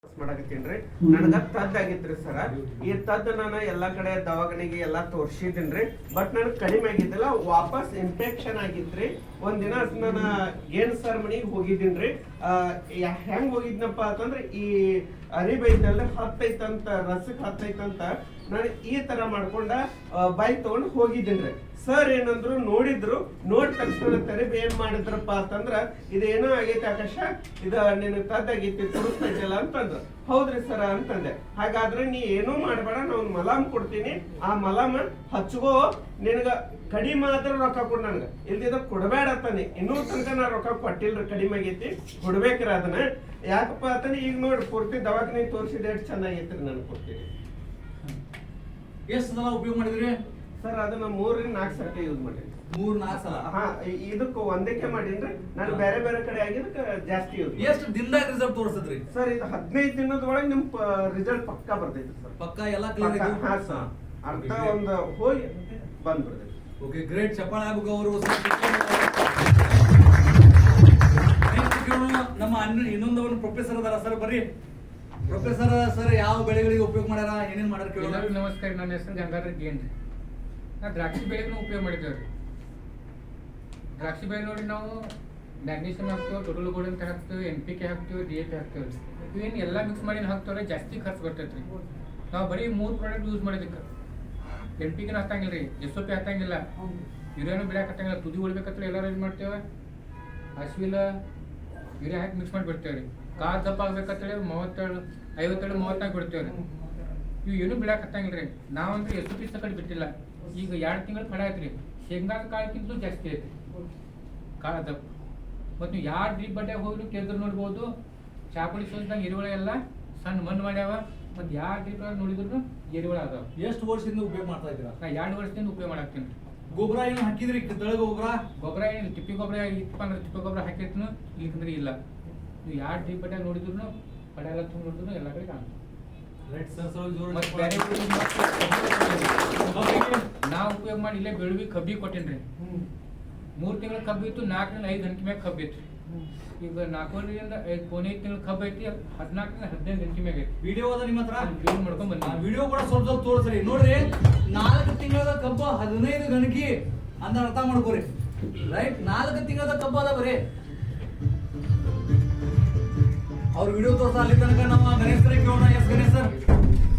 ಮಾಡಕತ್ತೀನ್ರಿ. ನನಗ ತದ್ ಆಗಿತ್ರಿ ಸರ. ಈ ತದ್ ನಾನು ಎಲ್ಲಾ ಕಡೆ ದವಾಖಾನೆಗೆ ಎಲ್ಲಾ ತೋರ್ಸಿದ್ದೀನ್ರಿ. ಬಟ್ ನನಗ್ ಕಡಿಮೆ ಆಗಿದ್ದಿಲ್ಲ, ವಾಪಸ್ ಇನ್ಫೆಕ್ಷನ್ ಆಗಿತ್ರಿ. ಒಂದಿನ ನಾನು ಏನ್ ಸರ್ ಮನಿಗೆ ಹೋಗಿದ್ದೀನ್ರಿ. ಹೆಂಗ್ ಹೋಗಿದ್ನಪ್ಪ ಅಂತಂದ್ರೆ ಈ ಅರಿಬೈತಲ್ರಿ ಹತ್ತೈತಂತ ರಸಕ್ ಹತ್ತೈತಂತ ನಾನು ಈ ತರ ಮಾಡ್ಕೊಂಡ ಬೈಕ್ ತಗೊಂಡು ಹೋಗಿದ್ದೀನ್ರಿ. ಸರ್ ಏನಂದ್ರು ನೋಡಿದ್ರು, ನೋಡಿ ತಕ್ಷಣ ತೆರಬಿ ಏನ್ ಮಾಡಿದ್ರಪ್ಪ ಅಂತಂದ್ರ ಇದೇನೋ ಆಗೈತಿ ಆಕಾಶ, ಇದ ನಿನ್ ತದ್ದಾಗೈತಿ ತುಡಿಸ್ತಾ ಇದೆಯಲ್ಲ ಅಂತಂದ್ರು. ಹೌದ್ರಿ ಸರ ಅಂತಂದೆ. ಹಾಗಾದ್ರೆ ನೀ ಏನೂ ಮಾಡ್ಬೇಡ, ನಾನು ಮಲಾಮ್ ಕೊಡ್ತೀನಿ, ಆ ಮಲಾಮ್ ಹಚ್ಕೋ, ನಿನಗ ಕಡಿಮೆ ಆದ್ರೆ ರೊಕ್ಕ ಕೊಡ್, ನನ್ಗ ಇಲ್ದಿದ ಕೊಡ್ಬೇಡ ಅಂತಾನೆ. ಇನ್ನೂ ತನಕ ನಾ ರೊಕ್ಕ ಕೊಟ್ಟಿಲ್ರಿ, ಕಡಿಮೆ ಆಗೈತಿ, ಕೊಡ್ಬೇಕ್ರಿ ಅದನ್ನ. ಯಾಕಪ್ಪ ಅಂತಾನೆ ಈಗ ನೋಡಿ ಪೂರ್ತಿ ದವಾಖಾನೆ ತೋರಿಸಿದ ಎಷ್ಟು ಚೆನ್ನಾಗೈತ್ರಿ, ನಾನು ಕೊಡ್ತೀನಿ. ಎಷ್ಟು ಸಲ ಉಪಯೋಗ ಮಾಡಿದ್ರಿ ಸರ್? ಅದನ್ನ 3-4 ಸರ್ತಿ ಯೂಸ್ ಮಾಡಿದ್ರಿ. 3-4 ಸಲ? ಹಾ, ಇದಕ್ಕ ಒಂದಕ್ಕೆ ಮಾಡೀನ್ರಿ. ನಾನು ಬೇರೆ ಬೇರೆ ಕಡೆ ಆಗಿದ್ದಕ್ಕೆ ಜಾಸ್ತಿ ಯೂಸ್. ಎಷ್ಟು ದಿನದಾಗ ರಿಸಲ್ಟ್ ತೋರಿಸಿದ್ರಿ ಸರ್? ಇದು 15 ದಿನದೊಳಗೆ ನಿಮ್ ರಿಸಲ್ಟ್ ಪಕ್ಕಾ ಬರ್ತೈತಿ ಸರ್. ಪಕ್ಕಾ ಎಲ್ಲ ಕ್ಲಿಯರ್ ಇದೆ? ಹಾ ಸರ್, ಅರ್ಧ ಒಂದು ಹೋಗಿ ಬಂದ್ಬಿಡ್ತೈತಿ. Okay, great. ಚಪ್ಪಾಳೆ ಆಗ್ಬೇಕು ಅವರು. ನಮ್ಮ ಇನ್ನೊಂದು ಪ್ರೊಫೆಸರ್ ಅದಾರ ಸರ್, ಬರ್ರಿ. ಪ್ರೊಫೆಸರ್ ಸರ್, ಯಾವ ಬೆಳೆಗಳಿಗೆ ಉಪಯೋಗ ಮಾಡ್ಯಾರ, ಏನೇನ್ ಮಾಡ್ಯಾರ ಕೇಳೋಣ. ನಮಸ್ಕಾರ, ನನ್ನ ಹೆಸರು ಗಂಗಾಧರ್ ಗೇನ್ ರೀ. ನಾ ದ್ರಾಕ್ಷಿ ಬೆಳೆಗೂ ಉಪಯೋಗ ಮಾಡಿದ್ದೇವೆ ರೀ. ದ್ರಾಕ್ಷಿ ಬೆಳೆ ನೋಡಿ ನಾವು ಮ್ಯಾಗ್ನೀಷಿಯಂ ಹಾಕ್ತೇವೆ, ಟೋಟಲ್ ಗೋಲ್ಡ್ ಅಂತ ಹಾಕ್ತೇವೆ, NPK ಹಾಕ್ತೇವೆ, DAP ಹಾಕ್ತೇವೆ ರೀ. ಇವೇನು ಎಲ್ಲ ಮಿಕ್ಸ್ ಮಾಡಿ ಹಾಕ್ತೇವೆ, ಜಾಸ್ತಿ ಖರ್ಚು ಬರ್ತೈತೆ ರೀ. ನಾವು ಬರೀ 3 ಪ್ರಾಡಕ್ಟ್ ಯೂಸ್ ಮಾಡಿದ್ದಕ್ಕೆ. NPK ಹಾಕಂಗಿಲ್ಲ ರೀ, SOP ಹಾಕಂಗಿಲ್ಲ, ಯೂರಿಯಾನು ಬೆಳೆ ಹಾಕಂಗಿಲ್ಲ. ತುದಿ ಉಳ್ಬೇಕಂತ ಎಲ್ಲರೂ ಏನು ಮಾಡ್ತೇವೆ, ಹಸಿವಿಲ್ಲ ಯೂರಿಯಾ ಹಾಕಿ ಮಿಕ್ಸ್ ಮಾಡಿ ಬಿಡ್ತೇವೆ ರೀ. ಕಾಳು ದಪ್ಪ ಆಗ್ಬೇಕಂತೇಳಿ 57-34 ಬಿಡ್ತೇವೆ ರೀ. ಇವು ಏನು ಬಿಡಾಕ್ ಹತ್ತಂಗಿಲ್ಲ ರೀ. ನಾವಂದ್ರೆ SOP ಕಡೆ ಬಿಟ್ಟಿಲ್ಲ. ಈಗ 2 ತಿಂಗಳು ಕಡೆ ಆಯ್ತು ರೀ. ಶೇಂಗಾದ ಕಾಳಕ್ಕಿಂತಲೂ ಜಾಸ್ತಿ ಐತಿ ಕಾಳ ದಪ್ಪ. ಮತ್ತು ನೀವು ಯಾರು ಡ್ರಿಪ್ ಬಡ್ಡೆ ಹೋಗಿ ಕೇಳಿದ್ರು ನೋಡ್ಬೋದು, ಚಾಪುಡಿ ಸೋಲ್ದಂಗೆ ಎರಿಹುಳ ಎಲ್ಲ ಸಣ್ಣ ಮಣ್ಣು ಮಾಡ್ಯಾವ. ಮತ್ತು ಯಾರು ಡ್ರಿಪ್ ನೋಡಿದ್ರು ಎರಿಹುಳ ಅದಾವ. ಎಷ್ಟು ವರ್ಷದಿಂದ ಉಪಯೋಗ ಮಾಡ್ತಾ ಇದ್ದೀರಾ? ನಾ 2 ವರ್ಷದಿಂದ ಉಪಯೋಗ ಮಾಡಾಕ್ತೀನಿ ರೀ. ಗೊಬ್ಬರ ಏನು ಹಾಕಿದ್ರಿ? ತಳ ಗೊಬ್ಬರ ಏನು ತಿಪ್ಪಿ ಗೊಬ್ಬರ ಇತ್ತಪ್ಪ ಅಂದ್ರೆ ತಿಪ್ಪಿ ಗೊಬ್ಬರ ಹಾಕಿರ್ತೀನಿ, ಇಲ್ಲಿಂದ್ರೆ ಇಲ್ಲ. ನೀವು ಯಾರು ಡ್ರಿಪ್ ಬಡ್ಡೆ ನೋಡಿದ್ರು ಪಡೆ ಎಲ್ಲ ತುಂಬ ನೋಡಿದ್ರು ಎಲ್ಲ ಕಡೆ ಕಾಣ್ತೀವಿ. ನಾವು ಉಪಯೋಗ ಮಾಡಿ ಇಲ್ಲೇ ಬೆಳವಿ ಕಬ್ಬಿ ಕೊಟ್ಟೇನ್ರಿ. 3 ತಿಂಗಳ ಕಬ್ಬು ಇತ್ತು, 4-5 ಗಂಟೆ ಮ್ಯಾಗ ಕಬ್ಬು ಇತ್ತು. ಈಗ 4ರಿಂದ 5 ತಿಂಗಳ ಕಬ್ಬು ಐತಿ, 14-15 ಗಂಟೆ ಮ್ಯಾಗ ಐತಿ. ವಿಡಿಯೋ ಅದ ನಿಮ್ಮ ಹತ್ರ? ವಿಡಿಯೋ ಮಾಡ್ಕೊಂಡ್ ಬಂದ. ವಿಡಿಯೋ ಕೂಡ ಸ್ವಲ್ಪ ತೋರಿಸ್ರಿ ನೋಡ್ರಿ. 4 ತಿಂಗಳ ಕಬ್ಬು 15 ಗಣಕಿ ಅಂತ ಅರ್ಥ ಮಾಡ್ಕೋರಿ. ರೈಟ್, 4 ತಿಂಗಳ ಕಬ್ಬು ಅದ ಬರೀ. ಅವ್ರ ವಿಡಿಯೋ ತೋರ್ಸ ಅಲ್ಲಿ ತನಕ ನಮ್ಮ ಗಣೇಶ್ ಸರ್ ಕೇಳೋಣ. Yes Ganesh sir.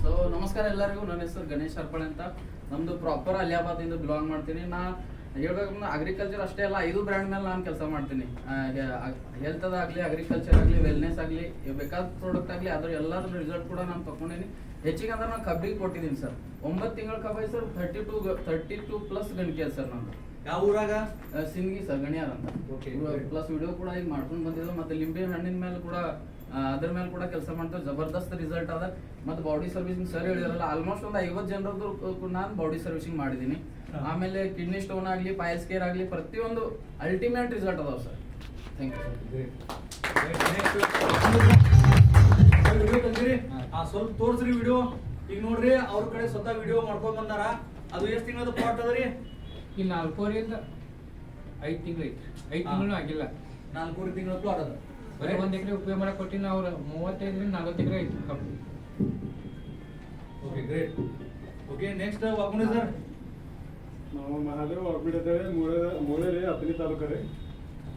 ಸೊ ನಮಸ್ಕಾರ ಎಲ್ಲರಿಗೂ, ನನ್ನ ಹೆಸರು ಗಣೇಶ್ ಅರ್ಪಣೆ ಅಂತ. ನಮ್ದು ಪ್ರಾಪರ್ ಅಲಿಯಾಬಾದ್ ಇಂದ ಬಿಲಾಂಗ್ ಮಾಡ್ತೀನಿ. ನಾ ಹೇಳ್ಬೇಕಂದ್ರೆ ಅಗ್ರಿಕಲ್ಚರ್ ಅಷ್ಟೇ ಅಲ್ಲ, 5 ಬ್ರ್ಯಾಂಡ್ ಮೇಲೆ ನಾನು ಕೆಲಸ ಮಾಡ್ತೀನಿ. ಹೆಲ್ತ್ ಅದಾಗಲಿ, ಅಗ್ರಿಕಲ್ಚರ್ ಆಗಲಿ, ವೆಲ್ನೆಸ್ ಆಗಲಿ, ಬೇಕಾದ ಪ್ರಾಡಕ್ಟ್ ಆಗಲಿ, ಅದ್ರ ಎಲ್ಲಾದ್ರ ರಿಸಲ್ಟ್ ಕೂಡ ನಾನು ತಗೊಂಡಿನಿ. ಹೆಚ್ಚಿಗೆ ಅಂದ್ರೆ ನಾನು ಕಬ್ಬಿಗೆ ಕೊಟ್ಟಿದ್ದೀನಿ ಸರ್. 9 ತಿಂಗಳ ಕಬ್ಬೈ ಸರ್. 32+ ಗಣಿಕೆ ಸರ್ ನಂದು. ಯಾವ ಊರಾಗ? ಸಿಂಗಿ ಸರ್, ಗಣಿಯಾರ ಅಂತ. ಪ್ಲಸ್ ವಿಡಿಯೋ ಕೂಡ ಈಗ ಮಾಡ್ಕೊಂಡು ಬಂದಿದ್ದು. ಮತ್ತೆ ಲಿಂಬೆ ಹಣ್ಣಿನ ಮೇಲೆ ಕೂಡ ಅದ್ರ ಮೇಲೆ ಕೂಡ ಕೆಲಸ ಮಾಡ್ತೇವೆ. ಜಬರ್ದಸ್ತ್ ರಿಸಲ್ಟ್ ಅದ. ಮತ್ತೆ ಬಾಡಿ ಸರ್ವಿಸಿಂಗ್ ಸರ್ ಹೇಳಿರಲ್ಲ, ಆಲ್ಮೋಸ್ಟ್ ಒಂದು 50 ಜನರದ್ದು ನಾನು ಬಾಡಿ ಸರ್ವಿಸಿಂಗ್ ಮಾಡಿದ್ದೀನಿ. ಆಮೇಲೆ ಕಿಡ್ನಿ ಸ್ಟೋನ್ ಆಗಲಿ, ಪೈಲ್ಸ್ ಕೇರ್ ಆಗಲಿ, ಪ್ರತಿಯೊಂದು ಅಲ್ಟಿಮೇಟ್ ರಿಸಲ್ಟ್ ಅದಾವ ಸರ್. Thank you. ಸ್ವಲ್ಪ ತೋರಿಸ್ರಿ ವಿಡಿಯೋ. ಈಗ ನೋಡ್ರಿ, ಅವ್ರ ಕಡೆ ಸ್ವತಃ ವಿಡಿಯೋ ಮಾಡ್ಕೊಂಡ್ ಬಂದಾರ. ಅದು ಎಷ್ಟು ತಿಂಗಳದ ಪಾಟ್ ಅದರಿ? ಇಲ್ಲಿ 4ರಿಂದ 5 ತಿಂಗಳು ಐತಿ. 5 ತಿಂಗಳು ಆಗಿಲ್ಲ. 4 ತಿಂಗಳ ಪ್ಲಾಟ್ ಅದ. ಬರೀ 1 ಎಕರೆ ಉಪಯೋಗ ಮಾಡಕ್ ಕೊಟ್ಟಿನ ಅವ್ರು 35-40 ಎಕರೆ ಐತಿ ಕಬ್ಬು. Okay, great. ಓಕೆ, ನೆಕ್ಸ್ಟ್ ವಾಗುಣಿ ಸರ್. ನಾವು ಮಹಾದೇವ್ ಆಗ್ಬಿಟ್ಟಿದ್ದೇವೆ. ಮೂರೇ ಹತ್ತನೇ ತಾಲೂಕು ರೀ.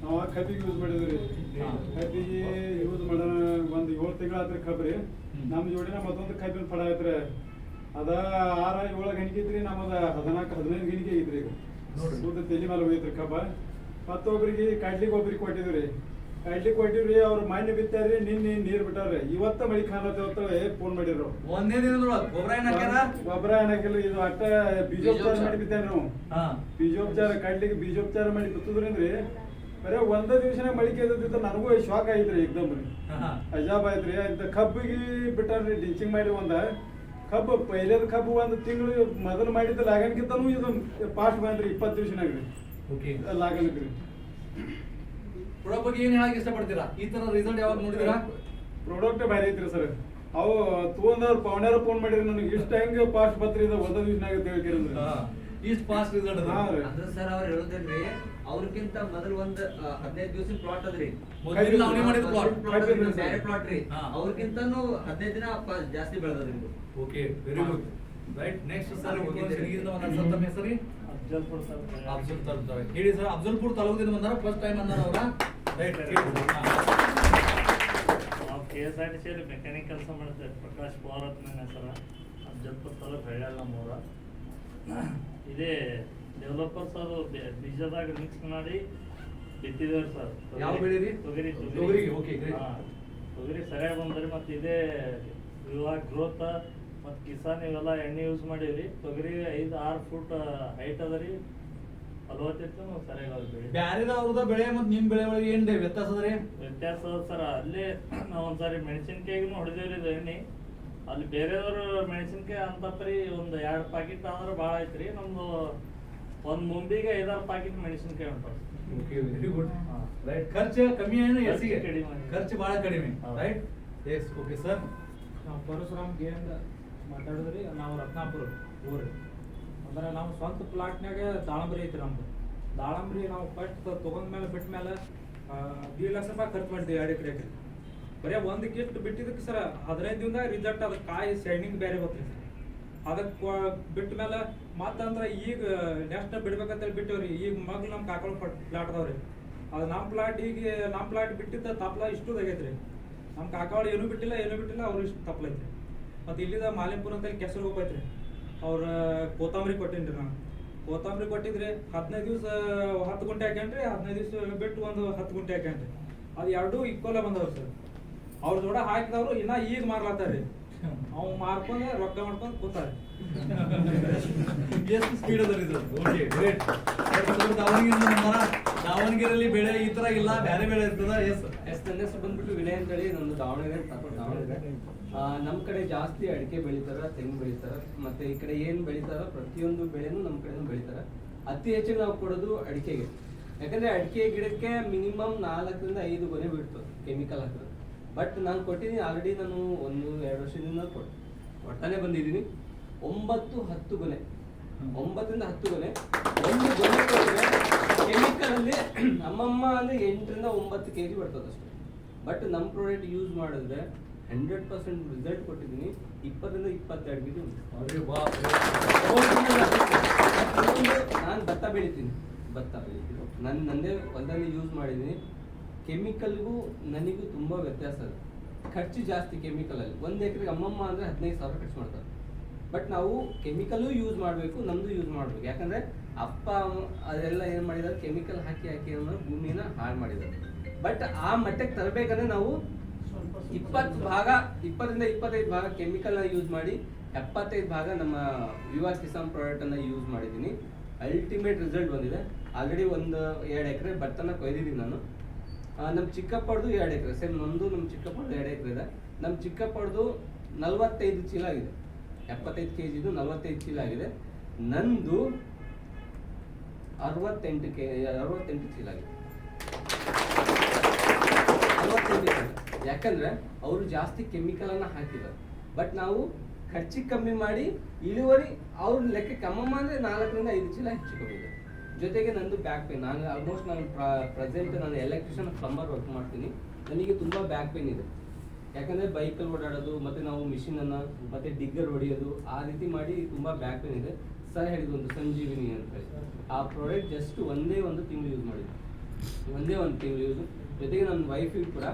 ನಾವು ಕಬ್ಬಿಗೆ ಯೂಸ್ ಮಾಡಿದ್ವಿ ರೀ. ಕಬ್ಬಿಗೆ ಯೂಸ್ ಮಾಡೋಣ ಒಂದು 7 ತಿಂಗಳ ಆತ್ರಿ ಕಬ್ಬು ರೀ. ನಮ್ಮ ಜೋಡಿನ ಮತ್ತೊಂದು ಕಬ್ಬಿನ ಫಲ ಐತ್ರಿ. ಅದ 6-7 ಗಣಿಕೆ ಐತ್ರಿ. ನಮ್ಮದ 14-15 ಗಣಿಕೆ ಐತ್ರಿ. ಈಗ ಸುದ್ದ ತಲೆ ಮೇಲೆ ಹೋಗೈತ್ರಿ ಕಬ್ಬ. ಮತ್ತೊಬ್ರಿಗೆ ಕಡ್ಲಿಗೆ ಒಬ್ರಿಗೆ ಕೊಟ್ಟಿದ್ವಿ ರೀ. ಕಡ್ಲಿ ಕೊಟ್ಟಿವ್ರಿ, ಅವ್ರು ಮಾನ್ಯ ಬಿತ್ತಾರ್ರಿ. ನಿನ್ನೆ ನೀರ್ ಬಿಟ್ಟಾರ್ರಿ. ಇವತ್ತ ಮಳಿ ಕಾಣತ್ತ ಫೋನ್ ಮಾಡಿದ್ರು. ಒಂದೇ ದಿನದೊಳಗೆ ಗೊಬ್ಬರ ಏನ್ ಹಾಕ್ಯಾರ? ಗೊಬ್ಬರ ಏನಾಗಿಲ್ಲ, ಇದು ಅಟ್ಟ ಬೀಜೋಪಚಾರ ಮಾಡಿ ಬಿತ್ತಾರ ನಾವು. ಬೀಜೋಪಚಾರ, ಕಡ್ಲಿಗೆ ಬೀಜೋಪಚಾರ ಮಾಡಿ ಬಿತ್ತದ್ರಿಂದ್ರಿ ಬರೇ ಒಂದೇ ದಿವಸನೇ ಮಳಿಕೆ ಎದ್ದಿತ್ತು. ನನಗೂ ಶಾಕ್ ಆಯ್ತ್ರಿ, ಏಕ್ದಮ್ ರೀ, ಅಜಾಬ್ ಆಯ್ತ್ರಿ. ಅಂತ ಕಬ್ಬಿಗೆ ಬಿಟ್ಟಾರ್ರಿ ಡಿಂಚಿಂಗ್ ಮಾಡಿ. ಕಬ್ಬು ಪೈಲೇದ ಕಬ್ಬು 1 ತಿಂಗಳು ಮೊದಲು ಮಾಡಿದ್ದ ಲಾಗನ್ಕಿಂತನೂ ಇದು ಫಾಸ್ಟ್ ಬಂದ್ರಿ. 20 ದಿವಸನಾಗ ರೀ ಲಾಗನಕ್ ರೀ. ಪ್ರಾಡಕ್ಟ್ ಬಗ್ಗೆ ಏನ್ ಹೇಳಕ್ ಇಷ್ಟಪಡ್ತೀರಾ? ಈ ತರ ರಿಸಲ್ಟ್ ಯಾವಾಗ ನೋಡಿದಿರಾ? ಪ್ರಾಡಕ್ಟ್ ಬ್ಯಾರೆ ಐತ್ರಿ ಸರ್. ಅವು ತಗೊಂಡವ್ರು ಪವನ್ಯಾರ ಫೋನ್ ಮಾಡಿದ್ರು ನನಗೆ, ಇಷ್ಟ ಹೆಂಗ ಫಾಸ್ಟ್ ಬತ್ರಿ ಇದು 1 ದಿವಸನಾಗ ಹೇಳ್ಕಿರಂದ್ರೆ ಇಷ್ಟು ಫಾಸ್ಟ್ ರಿಸಲ್ಟ್ ಅದ. ಅಂದ್ರೆ ಸರ್ ಅವ್ರು ಹೇಳುದೇನ್ರಿ, ಅವ್ರಕ್ಕಿಂತ ಮೊದಲು ಒಂದ್ 15 ದಿವಸ ಪ್ಲಾಟ್ ಅದ್ರಿ. ಮೊದಲು ಲಾವಣಿ ಮಾಡಿದ ಪ್ಲಾಟ್. ಬೇರೆ ಪ್ಲಾಟ್ ರೀ. ಹಾ. ಅವ್ರಕ್ಕಿಂತನೂ 15 ದಿನ ಜಾಸ್ತಿ ಬೆಳೆದ್ರಿ ಇದು. Okay, very good. Right, next sir ಸಿರಿಗಿಂದ ಬಂದ ತಮ್ಮ ಹೆಸರು ಅಫ್ಜಲ್ಪುರ್ ಸರ್. ಅಫ್ಜಲ್ ತಾಲೂಕು. ಹೇಳಿ ಸರ್, ಅಫ್ಜಲ್ಪುರ್ ತಾಲೂಕಿಂದ ಬಂದಾರ, ಫಸ್ಟ್ ಟೈಮ್ ಅಂದಾರ ಅವರ. ರೈಟ್, ನಾವು KSRTC ಅಲ್ಲಿ ಮೆಕ್ಯಾನಿಕ್ ಕೆಲಸ ಮಾಡ್ತೇವೆ. ಪ್ರಕಾಶ್ ಪವಾರ್ ಅಂತ ನನ್ನ ಹೆಸರು. ಅಫ್ಜಲ್ಪುರ್ ತಾಲೂಕು ಹಳ್ಯಾಳ ನಮ್ಮೂರ. ಇದೇ ಡೆವಲಪರ್ಸ್ ಅದು ಬೀಜದಾಗ ಮಿಕ್ಸ್ ಮಾಡಿ ಬಿತ್ತಿದೇವ್ರಿ ಸರ್. ಯಾವ ಬೆಳೆ ರೀ? ತೊಗರಿ. ತೊಗರಿ, okay, great. ತೊಗರಿ ಸರಿಯಾಗಿ ಬಂದ್ರಿ. ಮತ್ತು ಇದೇ ಇವಾಗ ಗ್ರೋತ್ ಮತ್ತು ಕಿಸಾನ್ ಇವೆಲ್ಲ ಎಣ್ಣೆ ಯೂಸ್ ಮಾಡೀವ್ರಿ. ತೊಗರಿ 5-6 ಫುಟ್ ಹೈಟ್ ಅದ ರೀ, ಫಲವತ್ತತೆ ಸರಿಯಾಗಿ ಅದ ಬೆಳೆ. ಬ್ಯಾರೆದವ್ರದ ಬೆಳೆ ಮತ್ತು ನಿಮ್ ಬೆಳೆ ಒಳಗೆ ಏನ್ ವ್ಯತ್ಯಾಸ ಅದ ರೀ? ವ್ಯತ್ಯಾಸ ಅದ ಸರ್. ಅಲ್ಲೇ ನಾವು ಒಂದ್ಸಾರಿ ಮೆಣಸಿನ್ಕಾಯಿಗೂ ಹೊಡೆದೇವ್ರಿ ಇದು ಎಣ್ಣೆ. ಅಲ್ಲಿ ಬೇರೆಯವರು ಮೆಣಸಿನ್ಕಾಯಿ ಅಂತಪ್ರಿ ಒಂದು 2 ಪ್ಯಾಕೆಟ್ ಆದ್ರೆ ಭಾಳ ಐತ್ರಿ. ನಮ್ದು ಒಂದು ಮುಂದಿಗೆ 5-6 ಪ್ಯಾಕೆಟ್ ಮೆಣಸಿನ್ಕಾಯಿ ಉಂಟು. Okay, very good. ರೈಟ್, ಖರ್ಚು ಕಮ್ಮಿ ಏನು ಎಸಿಗೆ? ಕಡಿಮೆ. ಖರ್ಚು ಬಹಳ ಕಡಿಮೆ. Right, yes, okay sir. ನಾವು ಪರಶುರಾಮ್ ಗೇಂದ ಮಾತಾಡಿದ್ರಿ. ನಾವು ರತ್ನಾಪುರ ಊರು. ಅಂದ್ರೆ ನಾವು ಸ್ವಂತ ಪ್ಲಾಟ್ನಾಗ ದಾಳಂಬ್ರಿ ಐತಿ ನಮ್ದು. ದಾಳಂಬ್ರಿ ನಾವು ಫಸ್ಟ್ ತೊಗೊಂಡ್ಮೇಲೆ ಬಿಟ್ಟ ಮೇಲೆ 2 ಲಕ್ಷ ರೂಪಾಯಿ ಖರ್ಚು ಮಾಡಿದ್ವಿ 2 ಎಕರೆಗೆ. ಬರೀ ಒಂದು ಕಿಟ್ ಬಿಟ್ಟಿದ್ದಕ್ಕೆ ಸರ್ 15 ದಿನದಾಗ ರಿಸಲ್ಟ್ ಅದ. ಕಾಯಿ ಶೈನಿಂಗ್ ಬೇರೆ ಗೊತ್ತ್ರಿ ಸರ್. ಅದಕ್ಕೆ ಬಿಟ್ಟ ಮೇಲೆ ಮತ್ತಂದ್ರೆ ಈಗ ನೆಕ್ಸ್ಟ್ ಬಿಡ್ಬೇಕಂತೇಳಿ ಬಿಟ್ಟಿವ್ರಿ. ಈಗ ಮಗ್ಳು ನಮ್ಮ ಕಾಕಳ ಪ್ಲಾಟ್ ಅದಾವ್ರಿ. ಅದು ನಮ್ಮ ಪ್ಲಾಟ್ ನಮ್ಮ ಪ್ಲಾಟ್ ಬಿಟ್ಟಿದ್ದ ತಪ್ಲ ಇಷ್ಟು ಆಗೈತ್ರಿ. ನಮ್ಮ ಕಾಕಾವಳು ಏನೂ ಬಿಟ್ಟಿಲ್ಲ ಅವ್ರು ಇಷ್ಟು ತಪ್ಲೈತ್ರಿ. ಮತ್ತು ಇಲ್ಲಿದ ಮಾಲಿಂಪುರ ಅಂತೇಳಿ ಕೆಸರು ಹೋಗೈತ್ರಿ. ಅವ್ರ ಕೋತಂಬರಿ ಕೊಟ್ಟಿನ್ರಿ. ನಾನು ಕೋತಂಬರಿ ಕೊಟ್ಟಿದ್ರಿ 15 ದಿವಸ 10 ಗುಂಟೆ ಹಾಕ್ಯಾನ್ರಿ. 15 ದಿವಸ ಬಿಟ್ಟು ಒಂದು 10 ಗುಂಟೆ ಹಾಕ್ಯಾನ್ರಿ. ಅದು 2 ಈಕ್ವಲ್ ಬಂದವ್ರಿ ಸರ್. ಅವ್ರ ಜೋಡ ಹಾಕಿದವ್ರು ಇನ್ನ ಈಗ ಮಾರ್ಲಾತಾರ್ರಿ. ಅವ್ ಮಾರ್ಕೊಂಡು ರೊಕ್ಕ ಮಾಡ್ಕೊಂಡು ಕೂತಾರೆ. ಎಷ್ಟು ಸ್ಪೀಡ್ ಅದ ರೀ ಸರ್? Okay, great. ದಾವಣಗೆರೆಯಲ್ಲಿ ಬೆಳೆ ಈ ತರ ಇಲ್ಲ, ಬೇರೆ ಬೆಳೆ ಇರ್ತದ? ಎಸ್. ನನ್ನ ಹೆಸರು ಬಂದ್ಬಿಟ್ಟು ವಿನಯ್ ಅಂತೇಳಿ. ನಮ್ದು ದಾವಣಗೆರೆ. ನಮ್ಮ ಕಡೆ ಜಾಸ್ತಿ ಅಡಿಕೆ ಬೆಳಿತಾರ, ತೆಂಗು ಬೆಳಿತಾರ, ಮತ್ತೆ ಈ ಕಡೆ ಏನ್ ಬೆಳಿತಾರ ಪ್ರತಿಯೊಂದು ಬೆಳೆನೂ ನಮ್ಮ ಕಡೆನೂ ಬೆಳಿತಾರ. ಅತಿ ಹೆಚ್ಚು ನಾವು ಕೊಡೋದು ಅಡಿಕೆಗೆ. ಯಾಕಂದ್ರೆ ಅಡಿಕೆ ಗಿಡಕ್ಕೆ ಮಿನಿಮಮ್ 4ರಿಂದ 5 ಗೊನೆ ಬಿಡ್ತು ಕೆಮಿಕಲ್ ಹಾಕಿದ್ರು. ಬಟ್ ನಾನು ಕೊಟ್ಟಿದ್ದೀನಿ ಆಲ್ರೆಡಿ. ನಾನು 1-2 ವರ್ಷದಿಂದ ಕೊಡ್ತಾನೆ ಬಂದಿದ್ದೀನಿ. 9-10 ಗೊನೆ, 9ರಿಂದ 10 ಗೊನೆ. ಒಂದು ಗೊನೆ ಕೊಟ್ಟರೆ ಕೆಮಿಕಲ್ ಅಲ್ಲಿ ನಮ್ಮಮ್ಮ ಅಂದ್ರೆ 8ರಿಂದ 9 kg ಬರ್ತದೆ ಅಷ್ಟೇ. ಬಟ್ ನಮ್ಮ ಪ್ರಾಡಕ್ಟ್ ಯೂಸ್ ಮಾಡಿದ್ರೆ 100% ರಿಸಲ್ಟ್ ಕೊಟ್ಟಿದ್ದೀನಿ. 20ರಿಂದ 22 kg ಉಂಟು. ನಾನು ಭತ್ತ ಬೆಳಿತೀನಿ. ನಂದೇ ಹೊಲದಲ್ಲಿ ಯೂಸ್ ಮಾಡಿದ್ದೀನಿ. ಕೆಮಿಕಲ್ಗೂ ನನಗೂ ತುಂಬಾ ವ್ಯತ್ಯಾಸ ಇದೆ. ಖರ್ಚು ಜಾಸ್ತಿ ಕೆಮಿಕಲ್ ಅಲ್ಲಿ. 1 ಎಕರೆಗೆ ಅಮ್ಮಮ್ಮ ಅಂದ್ರೆ 15,000 ಖರ್ಚು ಮಾಡ್ತಾರೆ. ಬಟ್ ನಾವು ಕೆಮಿಕಲ್ ಯೂಸ್ ಮಾಡಬೇಕು, ನಮ್ದು ಯೂಸ್ ಮಾಡಬೇಕು. ಯಾಕಂದ್ರೆ ಅಪ್ಪ ಅದೆಲ್ಲ ಏನ್ ಮಾಡಿದಾರೆ, ಕೆಮಿಕಲ್ ಹಾಕಿ ಅಂದ್ರೆ ಭೂಮಿನ ಹಾಳು ಮಾಡಿದ್ದಾರೆ. ಬಟ್ ಆ ಮಟ್ಟಕ್ಕೆ ತರಬೇಕಂದ್ರೆ ನಾವು 20 ಭಾಗ 20ರಿಂದ 25 ಭಾಗ ಕೆಮಿಕಲ್ ಯೂಸ್ ಮಾಡಿ 75 ಭಾಗ ನಮ್ಮ ವಿವಾ ಕಿಸಾನ್ ಪ್ರಾಡಕ್ಟ್ ಅನ್ನ ಯೂಸ್ ಮಾಡಿದ್ದೀನಿ. ಅಲ್ಟಿಮೇಟ್ ರಿಸಲ್ಟ್ ಬಂದಿದೆ. ಆಲ್ರೆಡಿ 1-2 ಎಕರೆ ಭತ್ತನ ಕೊಯ್ದಿದ್ದೀನಿ ನಾನು. ನಮ್ಮ ಚಿಕ್ಕಪ್ಪಡ್ದು 2 ಎಕರೆ ಸೇಮ್. ನಮ್ದು ನಮ್ಮ ಚಿಕ್ಕಪ್ಪಡ್ದು 2 ಎಕರೆ ಇದೆ. ನಮ್ಮ ಚಿಕ್ಕಪ್ಪಡ್ದು 45 ಚೀಲ ಆಗಿದೆ. 75 kg 45 ಚೀಲ ಆಗಿದೆ. ನಂದು 68 ಚೀಲ ಆಗಿದೆ. 68 ಚೀಲ. ಯಾಕಂದ್ರೆ ಅವರು ಜಾಸ್ತಿ ಕೆಮಿಕಲ್ ಅನ್ನ ಹಾಕಿದ್ದಾರೆ. ಬಟ್ ನಾವು ಖರ್ಚು ಕಮ್ಮಿ ಮಾಡಿ ಇಳುವರಿ ಅವ್ರ ಲೆಕ್ಕಕ್ಕೆ ಅಮ್ಮಮ್ಮ ಅಂದ್ರೆ 4ರಿಂದ 5 ಚೀಲ ಹೆಚ್ಚು ಕಮ್ಮಿ ಇದೆ. ಜೊತೆಗೆ ನಂದು ಬ್ಯಾಕ್ ಪೇನ್. ನಾನು ಆಲ್ಮೋಸ್ಟ್ ಪ್ರೆಸೆಂಟ್ ನಾನು ಎಲೆಕ್ಟ್ರಿಷಿಯನ್ ಪ್ಲಂಬರ್ ವರ್ಕ್ ಮಾಡ್ತೀನಿ. ನನಗೆ ತುಂಬಾ ಬ್ಯಾಕ್ ಪೇನ್ ಇದೆ. ಯಾಕಂದ್ರೆ ಬೈಕಲ್ಲಿ ಓಡಾಡೋದು, ಮತ್ತೆ ನಾವು ಮಿಷಿನ್ ಅನ್ನ ಮತ್ತೆ ಡಿಗ್ಗರ್ ಹೊಡೆಯೋದು, ಆ ರೀತಿ ಮಾಡಿ ತುಂಬಾ ಬ್ಯಾಕ್ ಪೇನ್ ಇದೆ. ಸರ್ ಹೇಳಿದ್ದು ಒಂದು ಸಂಜೀವಿನಿ ಅಂತ ಹೇಳಿ ಆ ಪ್ರಾಡಕ್ಟ್ ಜಸ್ಟ್ ಒಂದೇ 1 ತಿಂಗಳು ಯೂಸ್ ಮಾಡಿದ್ದೆ. ಒಂದೇ 1 ತಿಂಗಳು ಯೂಸ್. ಜೊತೆಗೆ ನನ್ನ ವೈಫಿಗೆ ಕೂಡ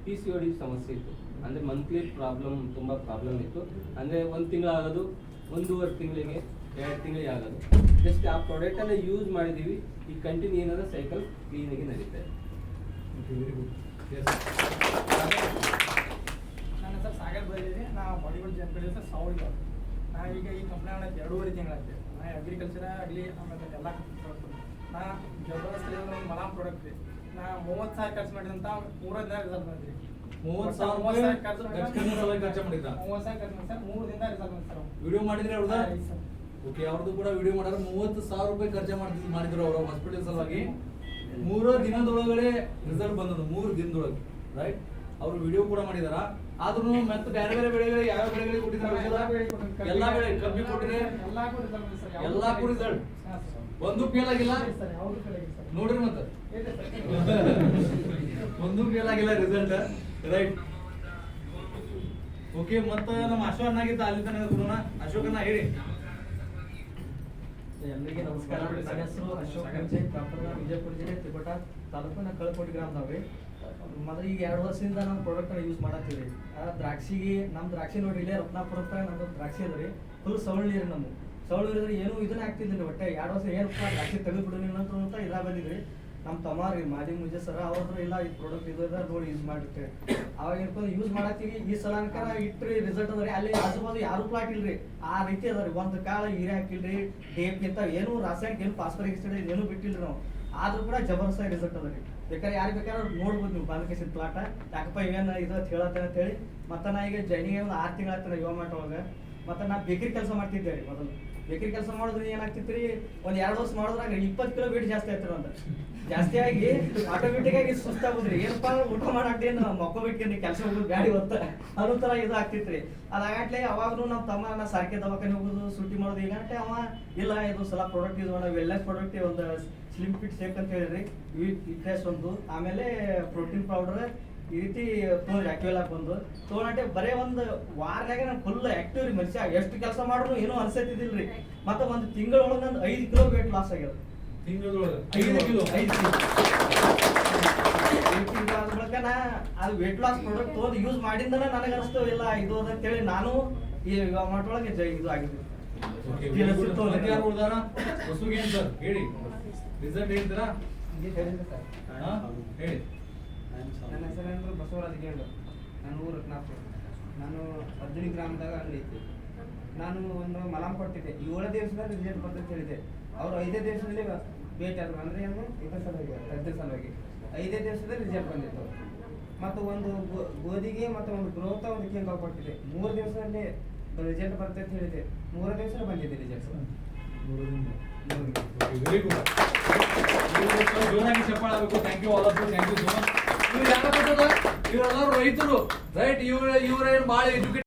PCOD ಸಮಸ್ಯೆ ಇತ್ತು. ಅಂದ್ರೆ ಮಂತ್ಲಿ ಪ್ರಾಬ್ಲಮ್, ತುಂಬಾ ಪ್ರಾಬ್ಲಮ್ ಇತ್ತು. ಅಂದ್ರೆ 1 ತಿಂಗಳು ಆಗೋದು, 1.5 ತಿಂಗಳಿಗೆ, 2 ತಿಂಗಳಿಗೆ ಆಗೋದು. ಜಸ್ಟ್ ಆ ಪ್ರಾಡಕ್ಟ್ ಅನ್ನ ಯೂಸ್ ಮಾಡಿದೀವಿ. ಈ ಕಂಟಿನ್ಯೂ ಏನಾದ್ರು ಸೈಕಲ್ ಕ್ಲೀನ್ ಆಗಿ ನಡೀತಾ ಇದೆ. ನನ್ನ ಹೆಸರು ಸಾಗರ್ ಬಂದಿದ್ದೀನಿ. ನಾ ಬಾಲಿವುಡ್ ಜನಪದ ಸರ್ ಸಾವಳಿ. ನಾ ಈಗ ಈ ಕಂಪ್ನಿ 2.5 ತಿಂಗಳಾಯ್ತು. ನಾ ಅಗ್ರಿಕಲ್ಚರ್ ಆಗಲಿ ಆಮೇಲೆ ಎಲ್ಲ ನಾ ಜಬರ್ದಸ್ತ್ ಒಂದು ಮಲಾಮ್ ಪ್ರಾಡಕ್ಟ್ ರೀ. ನಾ 30,000 ಖರ್ಚು ಮಾಡಿದಂತ 3 ದಿನ ರಿಸಲ್ಟ್ ಬಂದ್ರಿ. 30,000 ಖರ್ಚು ಮಾಡಿದ್ರ? 30,000 ಖರ್ಚು ಮಾಡಿ ಸರ್ 3 ದಿನ ರಿಸಲ್ಟ್ ಬಂತು ಸರ್. ವಿಡಿಯೋ ಮಾಡಿದ್ರೆ ಅವ್ರದ್ದು? ಸರ್ ಓಕೆ, ಅವ್ರದ್ದು ಕೂಡ ವಿಡಿಯೋ ಮಾಡಾರ. 30,000 ರೂಪಾಯಿ ಖರ್ಚು ಮಾಡಿದ್ರು ಅವರು ಹಾಸ್ಪಿಟಲ್ ಸಲುವಾಗಿ. 3 ದಿನದೊಳಗಡೆ ರಿಸಲ್ಟ್ ಬಂದದ್ದು. 3 ದಿನದೊಳಗೆ. ರೈಟ್, ಅವರು ವಿಡಿಯೋ ಕೂಡ ಮಾಡಿದಾರ. ಆದ್ರೂ ಮತ್ತೆ ಬೇರೆ ಬೇರೆ ಬೆಳೆಗಳಿಗೆ ಯಾವ ಬೆಳೆಗಳಿಗೆ ಕೊಟ್ಟಿದ್ದಾರೆ ಎಲ್ಲಾ ಬೆಳೆ ಕಬ್ಬಿ ಕೊಟ್ಟಿರಿ ಎಲ್ಲಾ ರಿಸಲ್ಟ್ ಒಂದು ಫೇಲ್ ಆಗಿಲ್ಲ ನೋಡ್ರಿ ಮತ್ತೆ ಒಂದು ಫೇಲ್ ಆಗಿಲ್ಲ ರಿಸಲ್ಟ್ ರೈಟ್. ಓಕೆ ಮತ್ತ ನಮ್ಮ ಅಶೋಕ್ ಆಗಿದ್ದ ಅಲ್ಲಿ ತನಕ ಕೊಡೋಣ. ಅಶೋಕನ ಹೇಳಿ. ಎಲ್ಲರಿಗೆ ನಮಸ್ಕಾರ. ನನ್ನ ಹೆಸರು ಅಶೋಕ್ ಕಂಚೆ, ಪ್ರಾಪರ್ ವಿಜಯಪುರ ಜಿಲ್ಲೆ ತಿಕೋಟ ತಾಲೂಕಿನ ಕಳಕೋಟಿ ಗ್ರಾಮದವ್ರಿ. ಮೊದಲು ಈಗ 2 ವರ್ಷದಿಂದ ನಮ್ಮ ಪ್ರಾಡಕ್ಟ್ ಯೂಸ್ ಮಾಡತ್ತೀವಿ. ದ್ರಾಕ್ಷಿಗೆ ನಮ್ಮ ದ್ರಾಕ್ಷಿ ನೋಡ್ರಿ ಇಲ್ಲೇ ರತ್ನಾಪುರಕ್ಕ ನಮ್ದು ದ್ರಾಕ್ಷಿ ಅದ್ರಿ ಫುಲ್ ಸೌಳ್ ನೀರು ನಮ್ಮ ಸೌಳ್ ನೀರಿದ್ರೆ ಏನು ಇದನ್ನ ಆಗ್ತಿದ್ರಿ ಒಟ್ಟೆ 2 ವರ್ಷ ಏನಪ್ಪ ದ್ರಾಕ್ಷಿ ತೆಗೆದು ಬಿಡೋಣ ಅಂತ ಇದ ಬಂದಿದ್ರಿ. ನಮ್ಮ ತಮ್ಮ ರೀ ಮಾದಿ ಮುಂಜೆ ಸರ ಅವ್ರದ್ರು ಇಲ್ಲ ಈ ಪ್ರಾಡಕ್ಟ್ ಇದು ನೋಡಿ ಯೂಸ್ ಮಾಡಿರ್ತೇವೆ. ಅವಾಗ ಇಟ್ಕೊಂಡು ಯೂಸ್ ಮಾಡತ್ತೀವಿ. ಈ ಸಲ ಅನ್ಕಾರ ಇಟ್ರಿ ರಿಸಲ್ಟ್ ಅದ್ರಿ. ಅಲ್ಲಿ ಆಜು ಬಾಜು ಯಾರು ಪ್ಲಾಟ್ ಇಲ್ರಿ ಆ ರೀತಿ ಅದ್ರಿ. ಒಂದು ಕಾಳ ಹೀರೆ ಹಾಕಿಲ್ರಿ, ಡೇಪ್ ಇಂತ ಏನು ರಾಸಾಯನಿಕ ಏನು ಫಾಸ್ಫರಿಕ್ ಏನು ಬಿಟ್ಟಿಲ್ರಿ ನಾವು. ಆದ್ರೂ ಕೂಡ ಜಬರ್ದಸ್ತ್ ರಿಸಲ್ಟ್ ಅದ್ರಿ. ಬೇಕಾದ್ರೆ ಯಾರು ಬೇಕಾದ್ರೆ ನೋಡ್ಬೋದು ನೀವು ಬಾಲಕೇಶನ್ ಪ್ಲಾಟ ಯಾಕಪ್ಪ ಇವೇನು ಇದು ಹೇಳತ್ತೇನೆ ಅಂತ ಹೇಳಿ. ಮತ್ತೆ ನಾ ಈಗ ಜೈನಿಗೆ ಒಂದು 6 ತಿಂಗಳ ಆಗ್ತದೆ ಯುವ ಮಾಟ ಒಳಗೆ. ಮತ್ತೆ ನಾ ಬೇಕರಿ ಕೆಲಸ ಮಾಡ್ತಿದ್ದೆ ರೀ. ಮೊದಲು ಬೇಕರಿ ಕೆಲಸ ಮಾಡಿದ್ರೆ ಏನಾಗ್ತಿತ್ತು ರೀ, ಒಂದು 2 ವರ್ಷ ಮಾಡಿದ್ರಾಗ 20 ಕಿಲೋ ವೇಟ್ ಜಾಸ್ತಿ ಆಗ್ತಿರ ಅಂತ. ಜಾಸ್ತಿ ಆಗಿ ಆಟೋಮೆಟಿಕ್ ಆಗಿ ಸುಸ್ತಾಗುದ್ರಿ. ಏನಪ್ಪಾ ಊಟ ಮಾಡಾಕ್ತೇನು ಮಕ್ಕಳು ಬಿಟ್ಕೊಂಡು ಕೆಲಸ ಹೋಗೋದು ಗಾಡಿ ಹೊತ್ತ ಅನ್ನೋ ತರ ಇದು ಆಗ್ತಿತ್ರಿ. ಅದಾಗಟ್ಲೆ ಅವಾಗ್ಲೂ ನಮ್ಮ ತಮ್ಮ ನಾ ಸಾರಿಗೆ ದವಾಖಾನೆ ಹೋಗೋದು ಸೂಟಿ ಮಾಡೋದು. ಈಗಂటే ಅವ ಇಲ್ಲ ಇದು ಸಲ ಪ್ರಾಡಕ್ಟ್ ಯೂಸ್ ಮಾಡೋ ವೆಲ್ನೆಸ್ ಪ್ರಾಡಕ್ಟ್ ಒಂದು ಸ್ಲಿಮ್ ಫಿಟ್ ಶೇಕ್ ಅಂತ ಹೇಳಿರಿ ವಿಟ್ನೆಸ್ ಒಂದು, ಆಮೇಲೆ ಪ್ರೋಟೀನ್ ಪೌಡರ್ ಈ ರೀತಿ ತೊಗೊಂಡ್ರಿ ಆಕ್ಟಿವೆಲ್ ಆಗಿ ಬಂದು ತೊಗೊಂಡೆ. ಬರೇ ಒಂದು ವಾರನಾಗ ನಾನು ಫುಲ್ ಆಕ್ಟಿವ್ ರೀ ಮನುಷ್ಯ. ಎಷ್ಟು ಕೆಲಸ ಮಾಡಿದ್ರು ಏನೂ ಅನ್ಸತ್ತಿದಿಲ್ರಿ. ಮತ್ತೆ ಒಂದು ತಿಂಗಳೊಳಗೆ ನಂದು 5 ಕಿಲೋ ವೇಟ್ ಲಾಸ್ ಆಗ್ಯದ. ತಿಂಗಳೊಳಗೆ 5 ಕಿಲೋ ಆದ ಬಳಿಕ ನಾ ಅದು ವೇಟ್ ಲಾಸ್ ಪ್ರಾಡಕ್ಟ್ ತೊಗೊಂಡು ಯೂಸ್ ಮಾಡಿಂದನ ನನಗೆ ಅನಿಸ್ತು ಇಲ್ಲ ಇದು ಅಂತೇಳಿ ನಾನು ಈ ಮಾಡೊಳಗೆ ಇದು ಆಗಿದೆ. ಯಾರು ಉಳ್ದಾರ ಹೊಸಗೆ ಏನ್ ಸರ್ ಹೇಳಿ ರಿಸಲ್ಟ್ ಹೇಳ್ತೀರಾ? ಹೇಳಿ. ನನ್ನ ಹೆಸರೇನು ಬಸವರಾಜ್ ಗೇಂಡು. ನಾನು ಊರು ರತ್ನಾಪುರ. ನಾನು 15 ಗ್ರಾಮದಾಗ ಅಂಗಡಿ ಐತಿ. ನಾನು ಒಂದು ಮಲಾಮ್ ಕೊಟ್ಟಿದ್ದೆ. 7 ದಿವಸದಲ್ಲಿ ರಿಸಲ್ಟ್ ಬರ್ತಂತ ಹೇಳಿದೆ. ಅವರು 5 ದಿವಸದಲ್ಲಿ ಭೇಟಿ ಆದರು. ಅಂದರೆ ಏನು ಇದರ ಸಲುವಾಗಿ ರದ್ದ ಸಲುವಾಗಿ 5 ದಿವಸದಲ್ಲಿ ರಿಸಲ್ಟ್ ಬಂದಿತ್ತು. ಮತ್ತು ಒಂದು ಗೋಧಿಗೆ ಮತ್ತು ಒಂದು ಗ್ರೋತ್ ಒಂದು ಕೇಕ್ ಕೊಟ್ಟಿದ್ದೆ. 3 ದಿವಸದಲ್ಲಿ ರಿಸಲ್ಟ್ ಬರ್ತದೆ ಅಂತ ಹೇಳಿದೆ. 3 ದಿವಸ ಬಂದಿದೆ ರಿಸಲ್ಟ್. Very good. ಜೋರಾಗಿ ಚಪ್ಪಾಳೆ ಆಗಬೇಕು. Thank you all of you. Thank you so much. ಇವರೆಲ್ಲರೂ ರೈತರು ರೈಟ್. ಇವ್ರೇನು ಭಾಳ ಎಜುಕೇಟ್